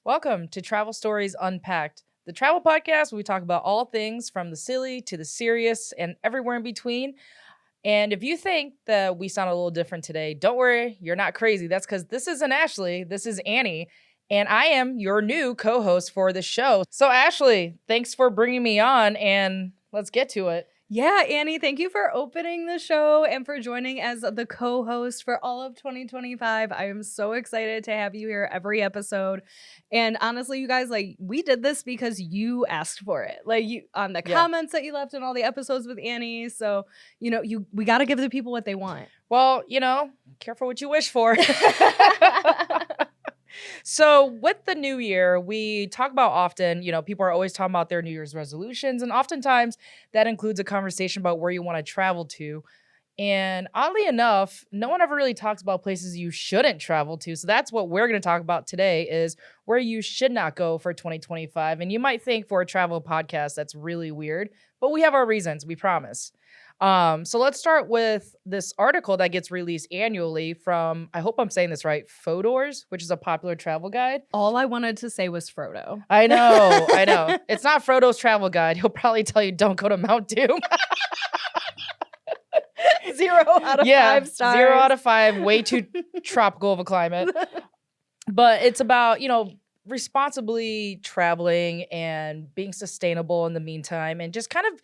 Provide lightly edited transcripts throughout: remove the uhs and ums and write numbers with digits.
Welcome to Travel Stories Unpacked, the travel podcast where we talk about all things from the silly to the serious and everywhere in between. And if you think that we sound a little different today, don't worry, you're not crazy. That's because this isn't Ashley, this is Annie. And I am your new co host for the show. So, Ashley, thanks for bringing me on, and let's get to it. Yeah, Annie, thank you for opening the show and for joining as the co-host for all of 2025. I am so excited to have you here every episode. And honestly, you guys, we did this because you asked for it. You on the comments that you left in all the episodes with Annie. So, we got to give the people what they want. Well, careful what you wish for. So with the new year, we talk about often, people are always talking about their New Year's resolutions. And oftentimes that includes a conversation about where you want to travel to. And oddly enough, no one ever really talks about places you shouldn't travel to. So that's what we're going to talk about today is where you should not go for 2025. And you might think for a travel podcast, that's really weird, but we have our reasons, we promise. So let's start with this article that gets released annually from, I hope I'm saying this right, Fodor's, which is a popular travel guide. All I wanted to say was Frodo. I know. It's not Frodo's travel guide. He'll probably tell you don't go to Mount Doom. 0 out of 5 stars. 0 out of 5, way too tropical of a climate. But it's about, responsibly traveling and being sustainable in the meantime and just kind of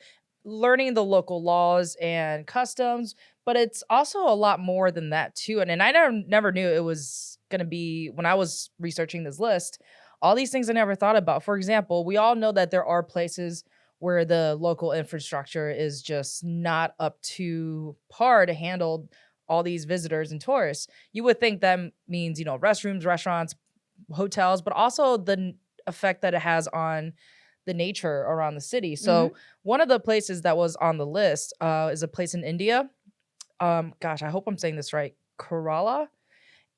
learning the local laws and customs, but it's also a lot more than that too. And I never knew it was going to be, when I was researching this list, all these things I never thought about. For example, we all know that there are places where the local infrastructure is just not up to par to handle all these visitors and tourists. You would think that means, restrooms, restaurants, hotels, but also the effect that it has on the nature around the city. So one of the places that was on the list is a place in India. I hope I'm saying this right. Kerala.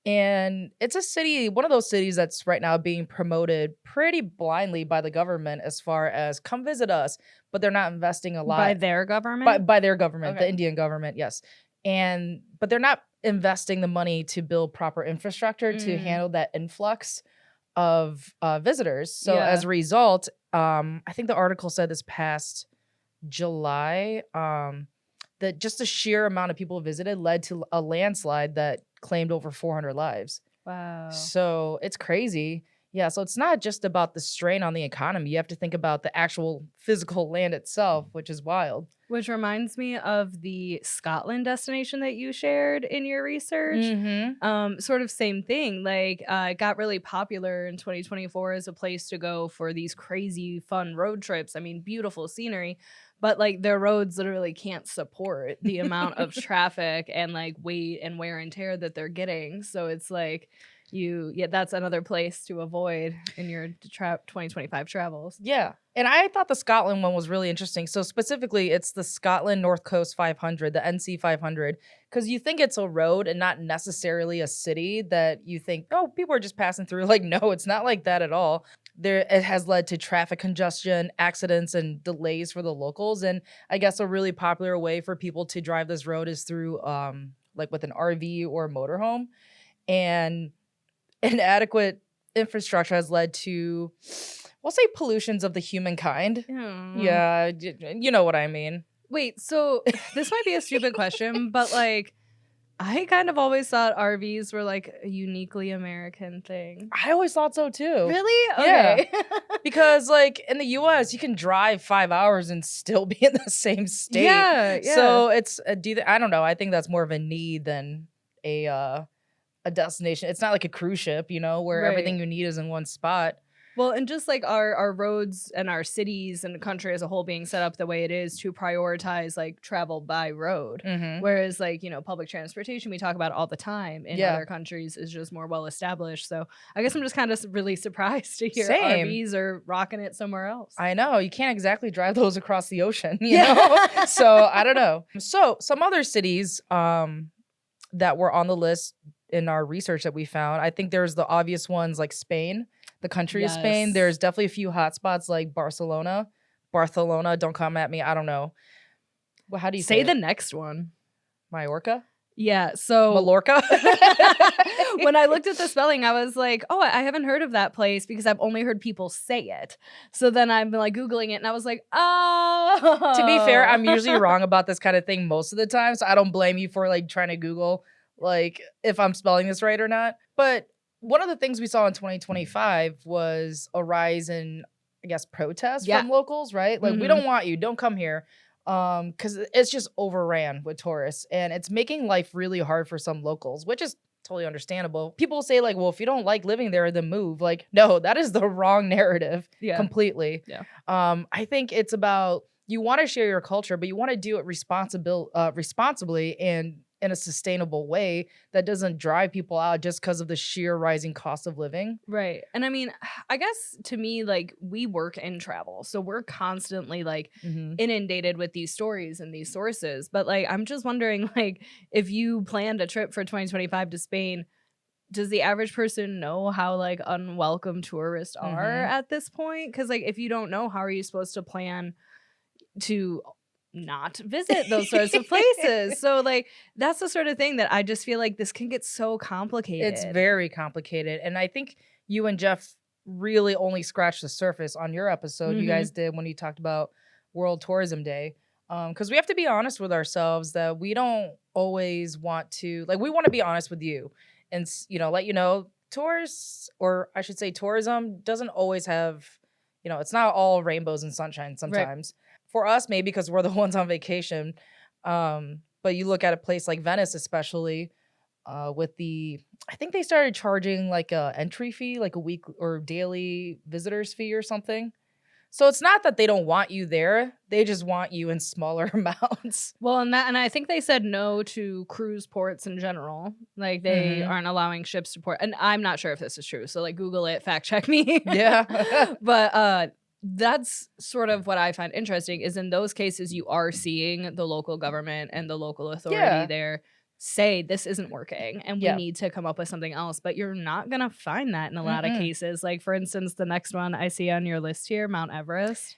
And it's a city, one of those cities that's right now being promoted pretty blindly by the government as far as come visit us, but they're not investing a lot. By their government? By their government, Okay. The Indian government, yes. But they're not investing the money to build proper infrastructure to handle that influx of visitors. So as a result, I think the article said this past July that just the sheer amount of people visited led to a landslide that claimed over 400 lives. Wow. So it's crazy. Yeah, so it's not just about the strain on the economy. You have to think about the actual physical land itself, which is wild. Which reminds me of the Scotland destination that you shared in your research. Sort of same thing. It got really popular in 2024 as a place to go for these crazy fun road trips. I mean, beautiful scenery, but their roads literally can't support the amount of traffic and weight and wear and tear that they're getting. So it's that's another place to avoid in your 2025 travels. Yeah. And I thought the Scotland one was really interesting. So specifically, it's the Scotland North Coast 500, the NC 500, because you think it's a road and not necessarily a city that you think, oh, people are just passing through. No, it's not like that at all. It has led to traffic congestion, accidents, and delays for the locals. And I guess a really popular way for people to drive this road is through with an RV or a motorhome. And inadequate infrastructure has led to, we'll say, pollutions of the humankind. Yeah, you know what I mean. Wait, so this might be a stupid question, but I kind of always thought RVs were a uniquely American thing. I always thought so too. Really? Okay. Yeah. Because in the US, you can drive 5 hours and still be in the same state. Yeah. So it's I don't know. I think that's more of a need than a destination. It's not like a cruise ship, where everything you need is in one spot. Well, and just our roads and our cities and the country as a whole being set up the way it is to prioritize travel by road. Whereas public transportation we talk about all the time in other countries is just more well established. So I guess I'm just kind of really surprised to hear RVs are rocking it somewhere else. I know. You can't exactly drive those across the ocean, you know? So I don't know. So some other cities that were on the list in our research that we found, I think there's the obvious ones like Spain, the country of Spain. There's definitely a few hotspots like Barcelona, don't come at me. I don't know. Well, how do you say the next one? Mallorca? Yeah, so Mallorca? when I looked at the spelling, I was like, oh, I haven't heard of that place because I've only heard people say it. So then I'm like Googling it and I was like, oh. To be fair, I'm usually wrong about this kind of thing most of the time. So I don't blame you for like trying to Google like if I'm spelling this right or not. But one of the things we saw in 2025 was a rise in, I guess, protests Yeah. from locals, right? Like, we Mhm. don't want you, don't come here. Because it's just overran with tourists and it's making life really hard for some locals, which is totally understandable. People say, like, well, if you don't like living there, then move. Like, no, that is the wrong narrative Yeah. completely. Yeah. I think it's about you want to share your culture, but you want to do it responsibly and in a sustainable way that doesn't drive people out just because of the sheer rising cost of living. Right. And I mean, I guess to me, like, we work in travel. So we're constantly like inundated with these stories and these sources. But like, I'm just wondering, like, if you planned a trip for 2025 to Spain, does the average person know how like unwelcome tourists are at this point? Because like, if you don't know, how are you supposed to plan to not visit those sorts of places? So like, that's the sort of thing that I just feel like this can get so complicated. It's very complicated. And I think you and Jeff really only scratched the surface on your episode you guys did when you talked about World Tourism Day. Because we have to be honest with ourselves that we don't always want to, like, we want to be honest with you and, let you know, tourists, or I should say tourism, doesn't always have, it's not all rainbows and sunshine sometimes. For us, maybe because we're the ones on vacation. But you look at a place like Venice, especially, I think they started charging like a entry fee, like a week or daily visitors fee or something. So it's not that they don't want you there. They just want you in smaller amounts. Well, and I think they said no to cruise ports in general. Like they aren't allowing ships to port. And I'm not sure if this is true. So like Google it, fact check me. Yeah. But that's sort of what I find interesting is in those cases you are seeing the local government and the local authority there say this isn't working and we need to come up with something else, but you're not gonna find that in a lot of cases. Like for instance, the next one I see on your list here, Mount Everest.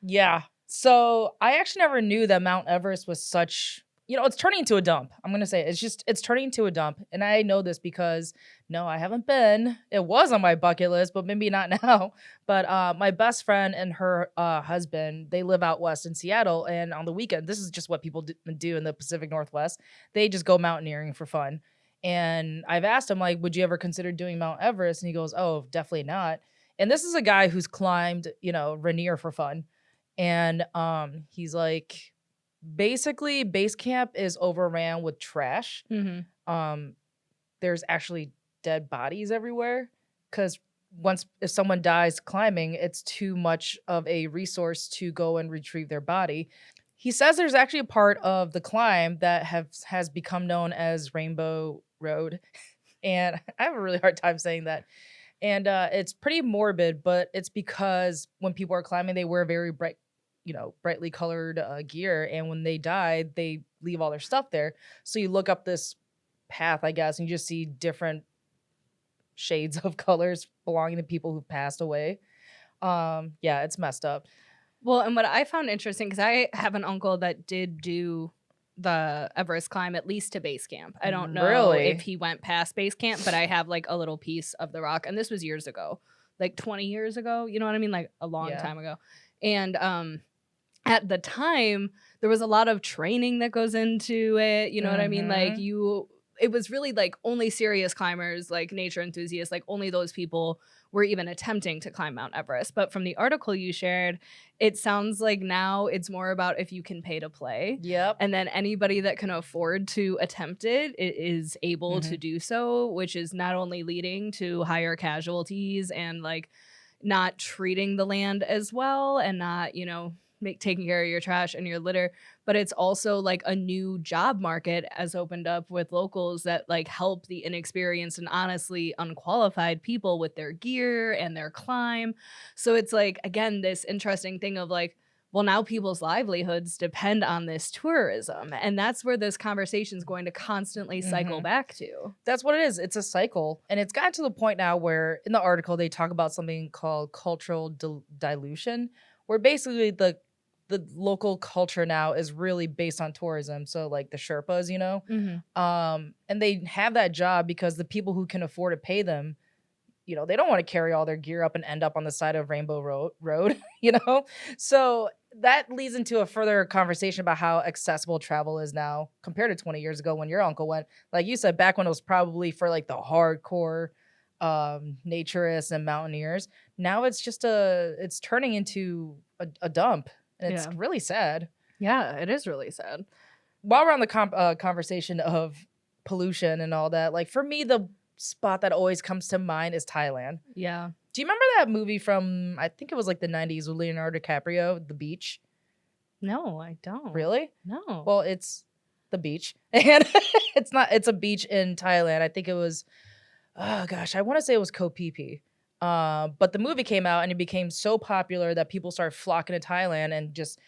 Yeah. So I actually never knew that Mount Everest was such, it's turning into a dump. I'm going to say it's turning into a dump. And I know this because, no, I haven't been. It was on my bucket list, but maybe not now. But my best friend and her husband, they live out west in Seattle. And on the weekend, this is just what people do in the Pacific Northwest. They just go mountaineering for fun. And I've asked him, like, would you ever consider doing Mount Everest? And he goes, oh, definitely not. And this is a guy who's climbed, Rainier for fun. And he's like, basically, base camp is overran with trash. There's actually dead bodies everywhere because if someone dies climbing, it's too much of a resource to go and retrieve their body. He says there's actually a part of the climb that has become known as Rainbow Road. And I have a really hard time saying that. And it's pretty morbid, but it's because when people are climbing, they wear very brightly colored gear. And when they die, they leave all their stuff there. So you look up this path, I guess, and you just see different shades of colors belonging to people who passed away. Yeah, it's messed up. Well, and what I found interesting, because I have an uncle that did do the Everest climb at least to base camp. I don't know if he went past base camp, but I have like a little piece of the rock, and this was years ago, like 20 years ago, you know what I mean, like a long time ago. And at the time there was a lot of training that goes into it, you know what I mean, like it was really like only serious climbers, like nature enthusiasts, like only those people were even attempting to climb Mount Everest. But from the article you shared, it sounds like now it's more about if you can pay to play. Yep. And then anybody that can afford to attempt it is able to do so, which is not only leading to higher casualties and like not treating the land as well and not, taking care of your trash and your litter, but it's also like a new job market has opened up with locals that like help the inexperienced and honestly unqualified people with their gear and their climb. So it's like, again, this interesting thing of like, well, now people's livelihoods depend on this tourism. And that's where this conversation is going to constantly cycle back to. That's what it is. It's a cycle. And it's gotten to the point now where in the article, they talk about something called cultural dilution, where basically the the local culture now is really based on tourism. So like the Sherpas, and they have that job because the people who can afford to pay them, they don't want to carry all their gear up and end up on the side of Rainbow Road, So that leads into a further conversation about how accessible travel is now compared to 20 years ago when your uncle went. Like you said, back when it was probably for like the hardcore naturists and mountaineers. Now it's turning into a dump, and it's really sad. Yeah, it is really sad. While we're on the conversation of pollution and all that, like for me, the spot that always comes to mind is Thailand. Yeah. Do you remember that movie from, I think it was like the 90s with Leonardo DiCaprio, The Beach? No, I don't. Really? No. Well, it's the beach. And it's a beach in Thailand. I think it was, oh gosh, I want to say it was Koh Phi Phi. But the movie came out and it became so popular that people started flocking to Thailand and just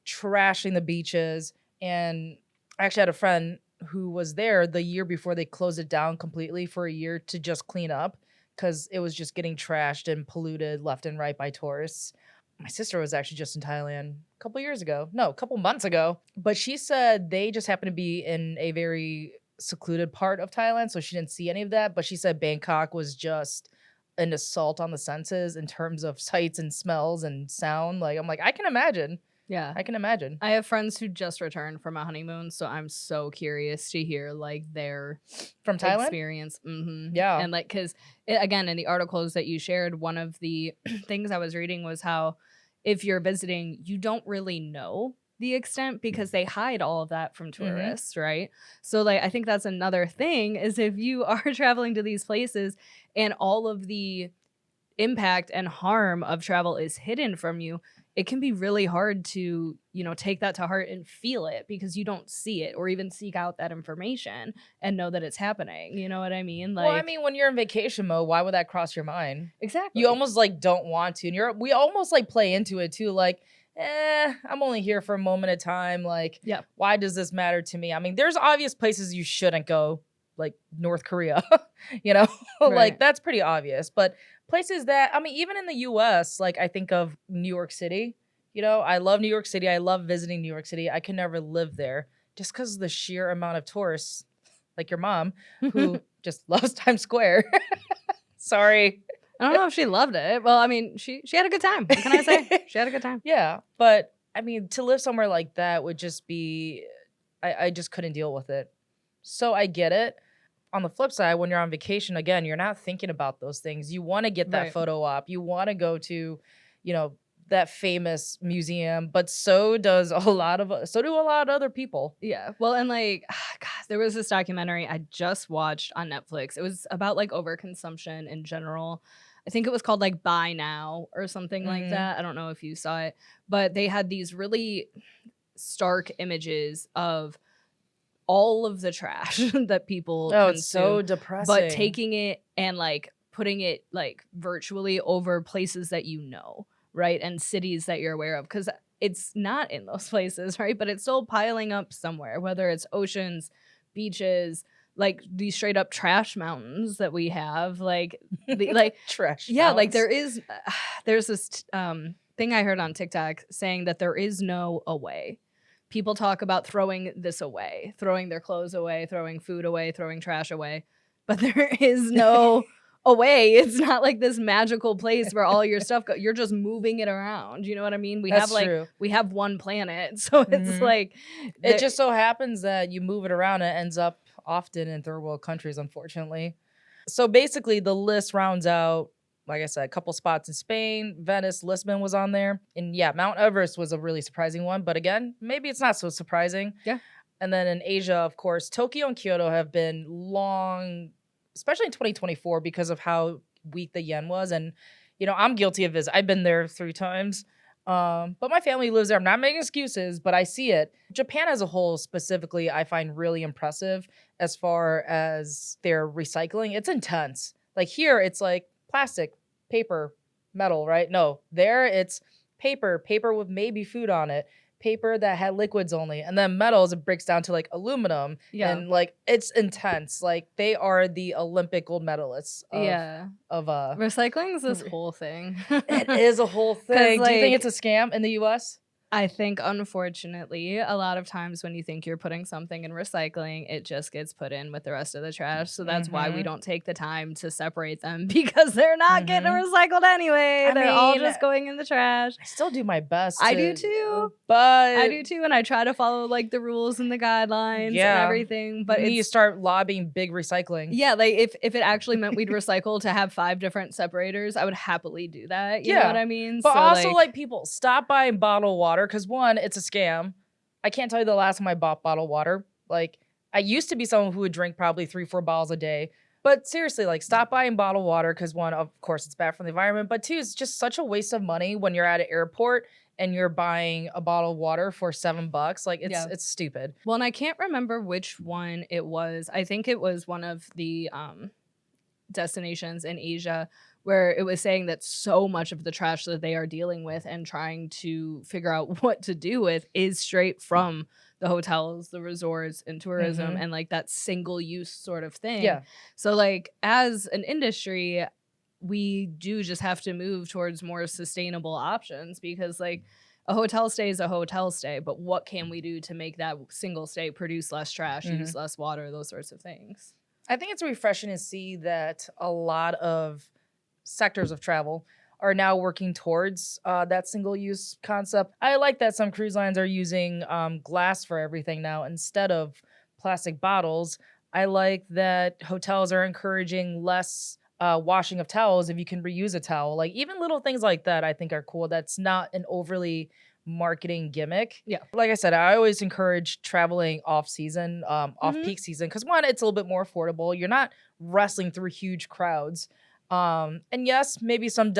trashing the beaches. And I actually had a friend who was there the year before they closed it down completely for a year to just clean up because it was just getting trashed and polluted left and right by tourists. My sister was actually just in Thailand a couple months ago, but she said they just happened to be in a very secluded part of Thailand, so she didn't see any of that. But she said Bangkok was just an assault on the senses in terms of sights and smells and sound. Like, I'm like, I can imagine. Yeah. I can imagine. I have friends who just returned from a honeymoon, so I'm so curious to hear like their from Thailand experience. Mm-hmm. Yeah. And like, because again, in the articles that you shared, one of the things I was reading was how if you're visiting, you don't really know the extent because they hide all of that from tourists, right? So like, I think that's another thing is if you are traveling to these places and all of the impact and harm of travel is hidden from you, it can be really hard to, take that to heart and feel it because you don't see it or even seek out that information and know that it's happening. You know what I mean? Like, well, I mean, when you're in vacation mode, why would that cross your mind? Exactly. You almost like don't want to. And we almost like play into it too. Like, I'm only here for a moment of time. Like, why does this matter to me? I mean, there's obvious places you shouldn't go, like North Korea, Right. like that's pretty obvious. But places that, I mean, even in the US, like I think of New York City. I love New York City. I love visiting New York City. I can never live there just because of the sheer amount of tourists, like your mom, who just loves Times Square. Sorry. I don't know if she loved it. Well, I mean, she had a good time. What can I say? She had a good time. Yeah. But I mean, to live somewhere like that would just be, I just couldn't deal with it. So I get it. On the flip side, when you're on vacation, again, you're not thinking about those things. You want to get that photo op. You want to go to, that famous museum, but so do a lot of other people. Yeah. Well, and like, gosh, there was this documentary I just watched on Netflix. It was about like overconsumption in general. I think it was called like Buy Now or something like that. I don't know if you saw it, but they had these really stark images of all of the trash that people consume, it's so depressing. but taking it and like putting it like virtually over places that right? And cities that you're aware of, because it's not in those places, right? But it's still piling up somewhere, whether it's oceans, beaches, like these straight up trash mountains that we have, like trash. Yeah, mountains. Like there's this thing I heard on TikTok saying that there is no away. People talk about throwing this away, throwing their clothes away, throwing food away, throwing trash away, but there is no away. It's not like this magical place where all your stuff you're just moving it around. You know what I mean? We have one planet, so it's like it just so happens that you move it around and it ends up often in third world countries, unfortunately. So basically the list rounds out, like I said, a couple spots in Spain, Venice, Lisbon was on there. And yeah, Mount Everest was a really surprising one, but again, maybe it's not so surprising. Yeah. And then in Asia, of course, Tokyo and Kyoto have been long, especially in 2024 because of how weak the yen was. And, I'm guilty of this. I've been there 3 times, but my family lives there. I'm not making excuses, but I see it. Japan as a whole specifically, I find really impressive as far as their recycling. It's intense. Like here, it's like plastic, paper, metal, right? No, there it's paper with maybe food on it. Paper that had liquids only, and then metals it breaks down to like aluminum. And like it's intense. Like they are the Olympic gold medalists of recycling is this whole thing. It is a whole thing. Do you think it's a scam in the US? I think, unfortunately, a lot of times when you think you're putting something in recycling, it just gets put in with the rest of the trash. So that's why we don't take the time to separate them, because they're not getting recycled anyway. They're all just going in the trash. I still do my best. I do too. But I do too. And I try to follow like the rules and the guidelines and everything. But you need to start lobbying big recycling. Yeah, like if it actually meant we'd recycle to have 5 different separators, I would happily do that. You know what I mean? But so, also, like, people stop buying bottled water, because one, it's a scam. I can't tell you the last time I bought bottled water. Like, I used to be someone who would drink probably 3-4 bottles a day. But seriously, like, stop buying bottled water, because one, of course, it's bad for the environment. But two, it's just such a waste of money when you're at an airport and you're buying a bottle of water for $7. Like, it's stupid. Well, and I can't remember which one it was. I think it was one of the destinations in Asia where it was saying that so much of the trash that they are dealing with and trying to figure out what to do with is straight from the hotels, the resorts, and tourism, and like that single use sort of thing. Yeah. So like as an industry, we do just have to move towards more sustainable options, because like a hotel stay is a hotel stay, but what can we do to make that single stay produce less trash, use less water, those sorts of things? I think it's refreshing to see that a lot of sectors of travel are now working towards that single-use concept. I like that some cruise lines are using glass for everything now instead of plastic bottles. I like that hotels are encouraging less washing of towels if you can reuse a towel. Like, even little things like that I think are cool. That's not an overly marketing gimmick. Yeah. Like I said, I always encourage traveling off season, off peak season, because one, it's a little bit more affordable. You're not wrestling through huge crowds. And yes, maybe some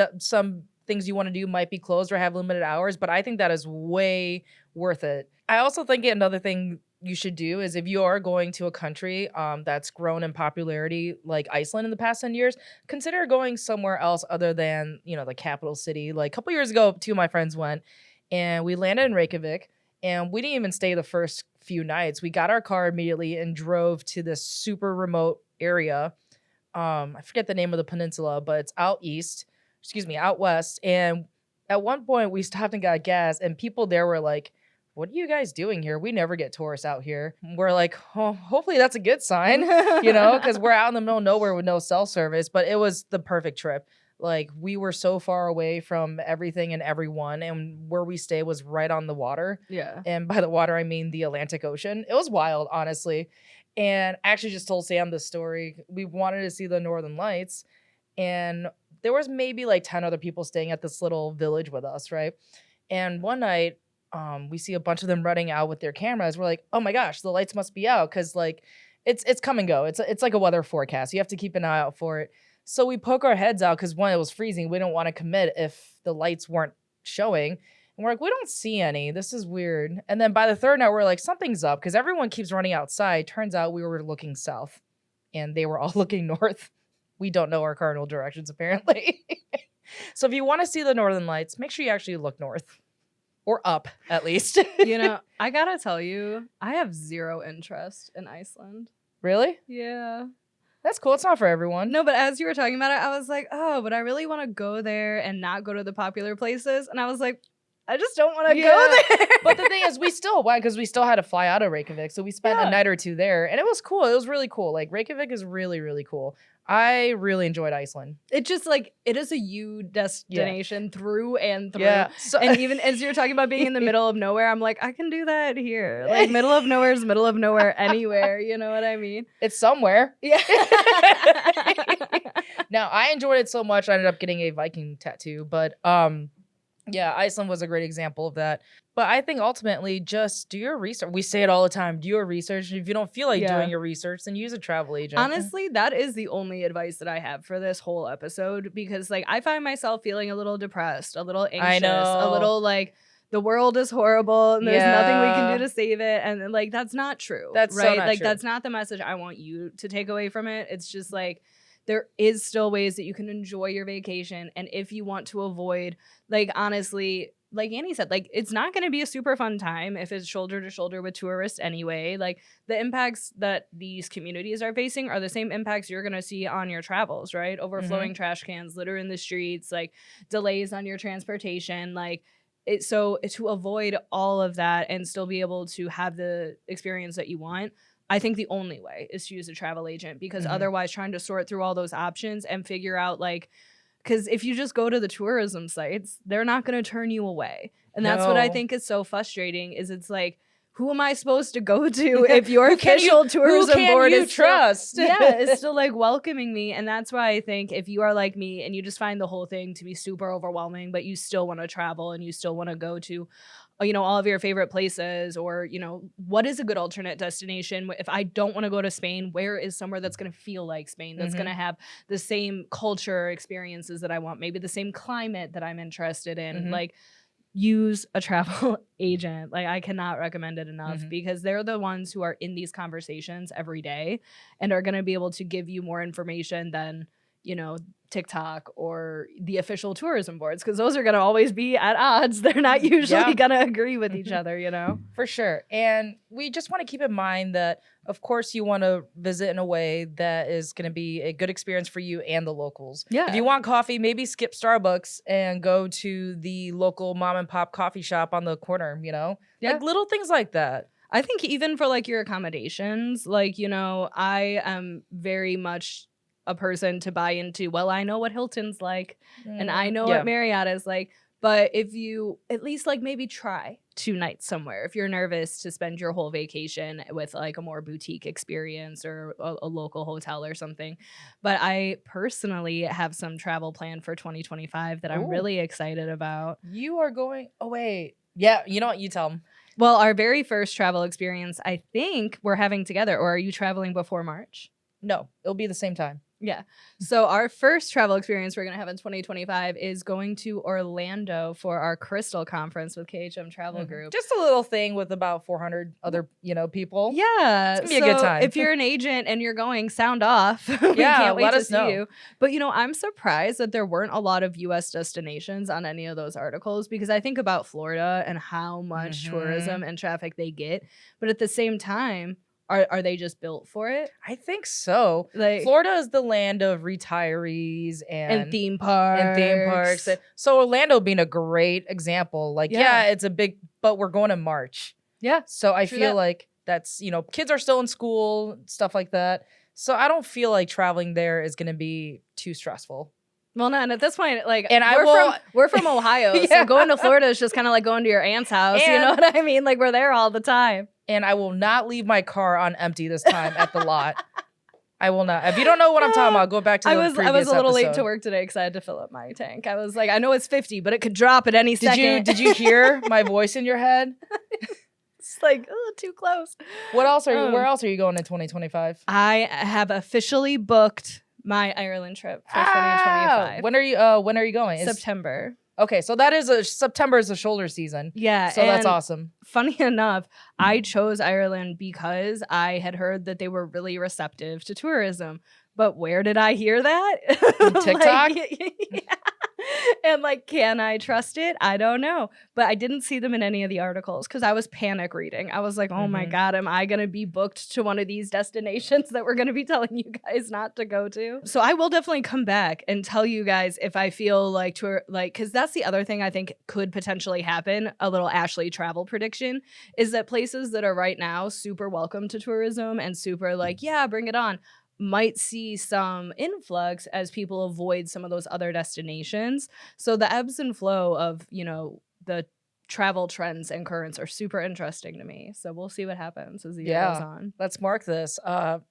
things you want to do might be closed or have limited hours, but I think that is way worth it. I also think another thing you should do is, if you are going to a country that's grown in popularity like Iceland in the past 10 years, consider going somewhere else other than, the capital city. Like, a couple years ago, 2 of my friends went, and we landed in Reykjavik, and we didn't even stay the first few nights. We got our car immediately and drove to this super remote area. I forget the name of the peninsula, but it's out west. And at one point we stopped and got gas, and people there were like, "What are you guys doing here? We never get tourists out here." We're like, "Oh, hopefully that's a good sign," because we're out in the middle of nowhere with no cell service. But it was the perfect trip. Like, we were so far away from everything and everyone, and where we stayed was right on the water. Yeah. And by the water, I mean the Atlantic Ocean. It was wild, honestly. And I actually just told Sam this story. We wanted to see the Northern Lights, and there was maybe like 10 other people staying at this little village with us, right? And one night, we see a bunch of them running out with their cameras. We're like, "Oh my gosh, the lights must be out," because like it's come and go. It's like a weather forecast. You have to keep an eye out for it. So we poke our heads out, because one, it was freezing. We don't want to commit if the lights weren't showing. And we're like, "We don't see any. This is weird." And then by the third night, we're like, something's up, because everyone keeps running outside. Turns out we were looking south, and they were all looking north. We don't know our cardinal directions, apparently. So if you want to see the Northern Lights, make sure you actually look north. Or up, at least. I gotta tell you, I have zero interest in Iceland. Really? Yeah. That's cool. It's not for everyone. No, but as you were talking about it, I was like, oh, but I really want to go there and not go to the popular places. And I was like, I just don't want to go there. But the thing is, we still went, because we still had to fly out of Reykjavik. So we spent a night or two there, and it was cool. It was really cool. Like, Reykjavik is really, really cool. I really enjoyed Iceland. It just like, it is a you destination through and through. Yeah. And even as you're talking about being in the middle of nowhere, I'm like, I can do that here. Like, middle of nowhere is middle of nowhere anywhere. You know what I mean? It's somewhere. Yeah. Now, I enjoyed it so much, I ended up getting a Viking tattoo. But yeah, Iceland was a great example of that. But I think ultimately, just do your research. We say it all the time, do your research. If you don't feel like doing your research, then use a travel agent. Honestly, that is the only advice that I have for this whole episode, because like I find myself feeling a little depressed, a little anxious, a little like the world is horrible and there's nothing we can do to save it. And like, that's not true. That's right. So not like true. That's not the message I want you to take away from it. It's just like, there is still ways that you can enjoy your vacation. And if you want to avoid, like, honestly, like Annie said, like, it's not going to be a super fun time if it's shoulder to shoulder with tourists anyway. Like, the impacts that these communities are facing are the same impacts you're going to see on your travels, right? Overflowing trash cans, litter in the streets, like delays on your transportation. Like, so to avoid all of that and still be able to have the experience that you want, I think the only way is to use a travel agent, because otherwise trying to sort through all those options and figure out like, because if you just go to the tourism sites, they're not going to turn you away. And that's what I think is so frustrating, is it's like, who am I supposed to go to if your official tourism board is trust? Still, yeah, it's still like welcoming me. And that's why I think if you are like me and you just find the whole thing to be super overwhelming, but you still want to travel and you still want to go to, you know, all of your favorite places, or, you know, what is a good alternate destination? If I don't want to go to Spain, where is somewhere that's going to feel like Spain, that's going to have the same culture experiences that I want, maybe the same climate that I'm interested in? Like, use a travel agent. Like, I cannot recommend it enough, because they're the ones who are in these conversations every day and are going to be able to give you more information than, you know, TikTok or the official tourism boards, because those are going to always be at odds. They're not usually going to agree with each other, you know? For sure. And we just want to keep in mind that, of course, you want to visit in a way that is going to be a good experience for you and the locals. Yeah. If you want coffee, maybe skip Starbucks and go to the local mom and pop coffee shop on the corner, you know? Yeah. Like little things like that. I think even for like your accommodations, like, you know, I am very much a person to buy into, well, I know what Hilton's like and I know what Marriott is like, but if you at least like maybe try 2 nights somewhere, if you're nervous to spend your whole vacation with like a more boutique experience or a local hotel or something. But I personally have some travel planned for 2025 that I'm really excited about. You are going, oh wait, yeah, you know what, you tell them. Well, our very first travel experience, I think we're having together, or are you traveling before March? No, it'll be the same time. Yeah. So our first travel experience we're going to have in 2025 is going to Orlando for our Crystal conference with KHM Travel Group. Just a little thing with about 400 other, you know, people. Yeah. It's going to be a good time. If you're an agent and you're going, sound off. We Yeah, can't wait let to us see know. you. But, you know, I'm surprised that there weren't a lot of U.S. destinations on any of those articles, because I think about Florida and how much tourism and traffic they get. But at the same time, are they just built for it? I think so. Like, Florida is the land of retirees and theme parks. So Orlando being a great example. Like, yeah, it's a big, but we're going in March. Yeah. So I feel like that's, you know, kids are still in school, stuff like that. So I don't feel like traveling there is going to be too stressful. Well, no, and at this point, like, and we're from Ohio, so going to Florida is just kind of like going to your aunt's house. You know what I mean? Like, we're there all the time. And I will not leave my car on empty this time at the lot. I will not. If you don't know what I'm talking about, go back to the previous I was a little episode. late to work today because I had to fill up my tank. I was like, I know it's 50, but it could drop at any second. Did you hear my voice in your head? It's like, oh, too close. What else are you? Where else are you going in 2025? I have officially booked my Ireland trip for 2025. When are you going? September. Okay, so September is the shoulder season. Yeah. So that's awesome. Funny enough, I chose Ireland because I had heard that they were really receptive to tourism. But where did I hear that? TikTok? Yeah. And like, can I trust it? I don't know. But I didn't see them in any of the articles because I was panic reading. I was like, oh my God, am I going to be booked to one of these destinations that we're going to be telling you guys not to go to? So I will definitely come back and tell you guys if I feel like because that's the other thing I think could potentially happen. A little Ashley travel prediction is that places that are right now super welcome to tourism and super like, yeah, bring it on, might see some influx as people avoid some of those other destinations. So the ebbs and flow of, you know, the travel trends and currents are super interesting to me. So we'll see what happens as the year goes on. Let's mark this.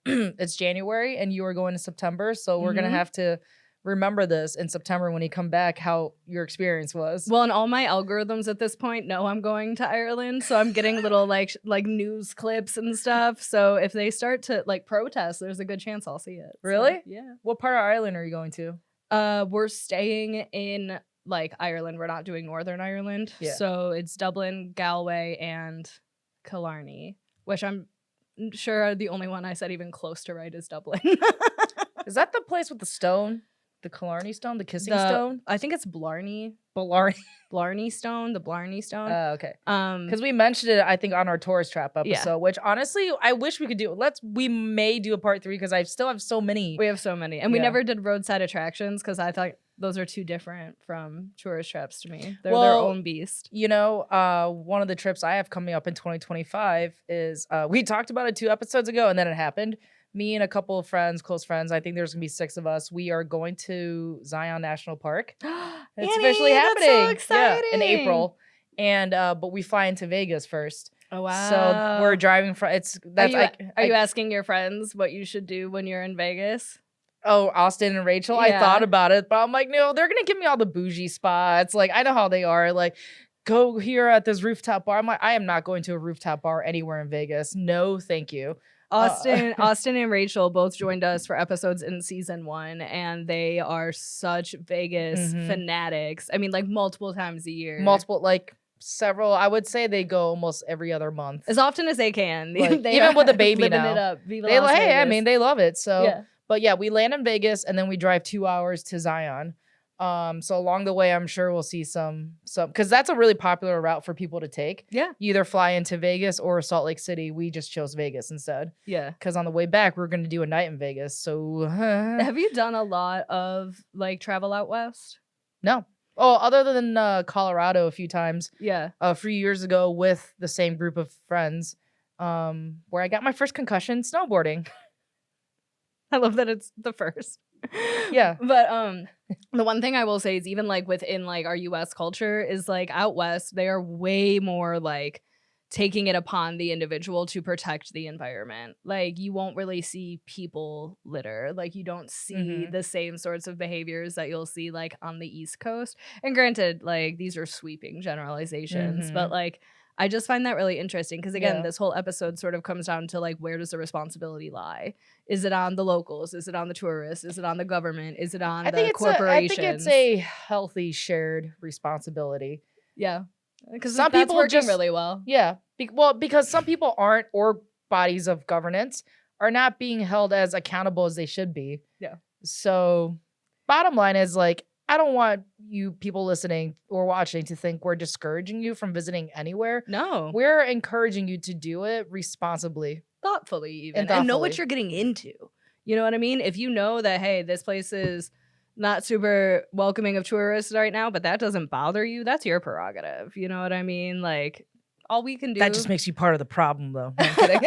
It's January and you are going to September. So we're going to have to remember this in September when you come back, how your experience was. Well, and all my algorithms at this point know I'm going to Ireland, so I'm getting little like news clips and stuff. So if they start to like protest, there's a good chance I'll see it. Really? So, yeah. What part of Ireland are you going to? We're staying in like Ireland. We're not doing Northern Ireland. Yeah. So it's Dublin, Galway, and Killarney, which I'm sure the only one I said even close to right is Dublin. Is that the place with the stone? The Killarney stone? The kissing stone? I think it's Blarney. Blarney Stone. The Blarney Stone. Okay. Because we mentioned it, I think, on our tourist trap episode, which honestly, I wish we could do. We may do a part 3 because I still have so many. We have so many. And we never did roadside attractions because I thought those are too different from tourist trips to me. They're their Well, own beast. You know, one of the trips I have coming up in 2025 is we talked about it 2 episodes ago, and then it happened. Me and a couple of friends, close friends, I think there's gonna be 6 of us. We are going to Zion National Park. It's officially Annie, that's so happening. Yeah, in exciting. April. And but we fly into Vegas first. Oh So we're wow. driving from Are you asking your friends what you should do when you're in Vegas? Oh, Austin and Rachel. I Yeah. thought about it, but I'm like, no, they're gonna give me all the bougie spots. Like, I know how they are. Like, go here at this rooftop bar. I'm like, I am not going to a rooftop bar anywhere in Vegas. No, thank you. Austin and Rachel both joined us for episodes in season 1, and they are such Vegas fanatics. I mean, like multiple times a year. Like several. I would say they go almost every other month, as often as they can. Like, they even with the baby living now. it up. Viva They Las like, hey, I Vegas. mean, they love it. So, Yeah. But yeah, we land in Vegas and then we drive 2 hours to Zion. So along the way, I'm sure we'll see some because that's a really popular route for people to take. Yeah. You either fly into Vegas or Salt Lake City. We just chose Vegas instead. Yeah. Because on the way back, we're going to do a night in Vegas. So have you done a lot of like travel out west? No. Oh, other than Colorado a few times. Yeah. A few years ago with the same group of friends, where I got my first concussion snowboarding. I love that it's the first. Yeah. But the one thing I will say is even like within like our US culture is like out west, they are way more like taking it upon the individual to protect the environment. Like you won't really see people litter. Like you don't see the same sorts of behaviors that you'll see like on the East Coast. And granted, like these are sweeping generalizations, but like I just find that really interesting because again, this whole episode sort of comes down to like, where does the responsibility lie? Is it on the locals? Is it on the tourists? Is it on the government? Is it on the corporations? I think it's a healthy shared responsibility. Yeah, because some that's people working just really well. Yeah, because some people aren't, or bodies of governance are not being held as accountable as they should be. Yeah. So, bottom line is like, I don't want you people listening or watching to think we're discouraging you from visiting anywhere. No. We're encouraging you to do it responsibly. Thoughtfully, even. And know what you're getting into. You know what I mean? If you know that, hey, this place is not super welcoming of tourists right now, but that doesn't bother you, that's your prerogative. You know what I mean? Like, all we can do... That just makes you part of the problem, though. No, I'm kidding.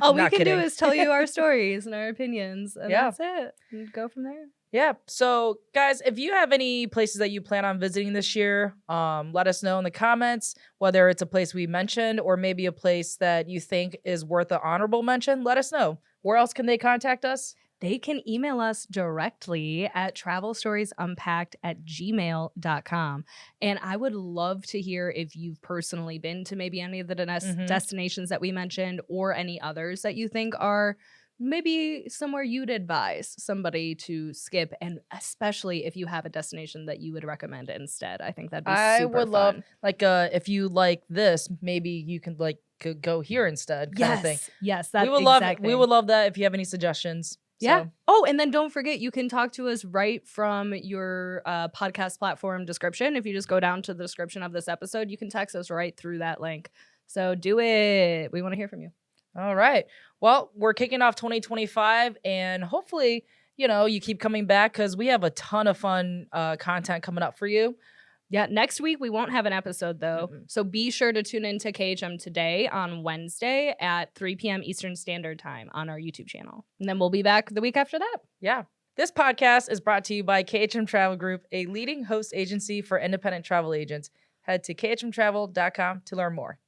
All we can do is tell you our stories and our opinions, and that's it. And go from there. Yeah. So, guys, if you have any places that you plan on visiting this year, let us know in the comments, whether it's a place we mentioned or maybe a place that you think is worth an honorable mention. Let us know. Where else can they contact us? They can email us directly at travelstoriesunpacked@gmail.com. And I would love to hear if you've personally been to maybe any of the destinations that we mentioned or any others that you think are maybe somewhere you'd advise somebody to skip, and especially if you have a destination that you would recommend instead. I think that'd be super fun. Love, like, if you like this, maybe you can like go here instead. Kind of thing. Yes, that's we would love. We would love that if you have any suggestions. Yeah. So. Oh, and then don't forget, you can talk to us right from your podcast platform description. If you just go down to the description of this episode, you can text us right through that link. So do it. We want to hear from you. All right. Well, we're kicking off 2025, and hopefully, you keep coming back because we have a ton of fun content coming up for you. Yeah, next week we won't have an episode, though. So be sure to tune into KHM Today on Wednesday at 3 p.m. Eastern Standard Time on our YouTube channel. And then we'll be back the week after that. Yeah. This podcast is brought to you by KHM Travel Group, a leading host agency for independent travel agents. Head to khmtravel.com to learn more.